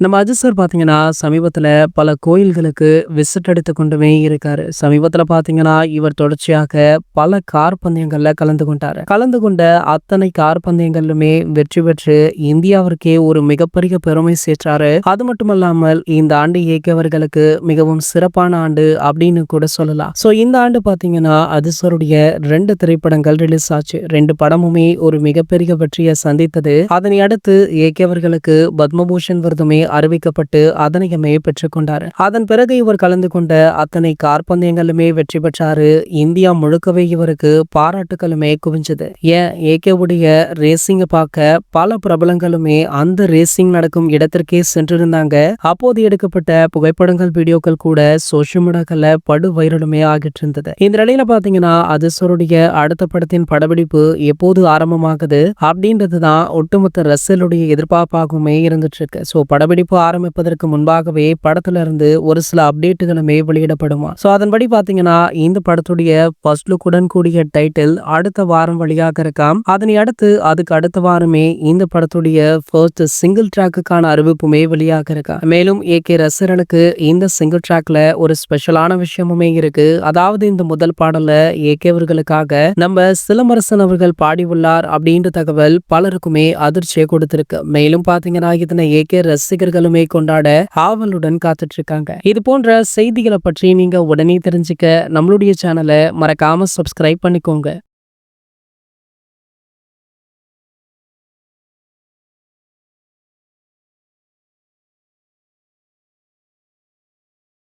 நம்ம அஜித் சார் பார்த்தீங்கன்னா, சமீபத்தில பல கோயில்களுக்கு விசிட் அடித்து கொண்டுமே இருக்காரு. சமீபத்தில பார்த்தீங்கன்னா, இவர் தொடர்ச்சியாக பல கார் பந்தயங்கள்ல கலந்து கொண்டாரு. கலந்து கொண்ட அத்தனை கார் பந்தயங்கள்லுமே வெற்றி பெற்று இந்தியாவிற்கே ஒரு மிகப்பெரிய பெருமை சேர்த்தாரு. அது மட்டுமல்லாமல் இந்த ஆண்டு இயக்கியவர்களுக்கு மிகவும் சிறப்பான ஆண்டு அப்படின்னு கூட சொல்லலாம். இந்த ஆண்டு பார்த்தீங்கன்னா, அஜித் சாருடைய 2 திரைப்படங்கள் ரிலீஸ் ஆச்சு. 2 படமுமே ஒரு மிகப்பெரிய வெற்றியை சந்தித்தது. அதனை அடுத்து இயக்கியவர்களுக்கு பத்மபூஷன் விருதுமே அறிவிக்கப்பட்டு அதனையுமே பெற்றுக்கொண்டாரு. அதன் பிறகு இவர் கலந்து கொண்ட அத்தனை கார் பந்தயங்களுமே வெற்றி பெற்றாரு. இந்தியா முழுக்கவே இவருக்கு பாராட்டுகளுமே குவிஞ்சது. ஏன் ஏகேவுடைய ரேசிங் பார்க்க பல பிரபலங்களுமே அந்த ரேசிங் நடக்கும் இடத்திற்கே சென்றிருந்தாங்க. அப்போது எடுக்கப்பட்ட புகைப்படங்கள், வீடியோக்கள் கூட சோசியல் மீடியாக்கள்ல படு வைரலுமே ஆகிட்டு இருந்தது. இந்த நிலையில பாத்தீங்கன்னா அதிசருடைய அடுத்த படத்தின் படப்பிடிப்பு எப்போது ஆரம்பமாகுது அப்படின்றதுதான் ஒட்டுமொத்த ரசிகர்களுடைய எதிர்பார்ப்பாகவுமே இருந்துட்டு இருக்கு. படப்பிடிப்பு ஆரம்பிப்பதற்கு முன்பாகவே படத்துல இருந்து ஒரு சில அப்டேட்டுகளுமே வெளியிடப்படுமா. அதன்படி பாத்தீங்கன்னா இந்த படத்துடைய ஃபர்ஸ்ட் லுக்குடன் கூடிய டைட்டில் அடுத்த வாரம் வெளியாக இருக்காம். அதனை அடுத்து அதுக்கு அடுத்த வாரமே இந்த படத்துடைய ஃபர்ஸ்ட் சிங்கிள் ட்ராக்குக்கான அறிவிப்புமே வெளியாக இருக்கா. மேலும் ஏகே ரசிகர்களுக்கு இந்த சிங்கிள் ட்ராக்ல ஒரு ஸ்பெஷலான விஷயமுமே இருக்கு. அதாவது இந்த முதல் பாடல்ல ஏகே அவர்களுக்காக நம்ம சிலம்பரசன் அவர்கள் பாடி உள்ளார் அப்படின்ற தகவல் பலருக்குமே அதிர்ச்சியை கொடுத்திருக்கு. மேலும் பாத்தீங்கன்னா இதனை ஏகே ரசிகர்களுமே கொண்டாட ஆவலுடன் காத்துட்டு இருக்காங்க. இது போன்ற செய்திகளை பற்றி நீங்க உடனே தெரிஞ்சுக்க நம்மளுடைய சேனலை மறக்காம சப்ஸ்கிரைப் பண்ணிக்கோங்க.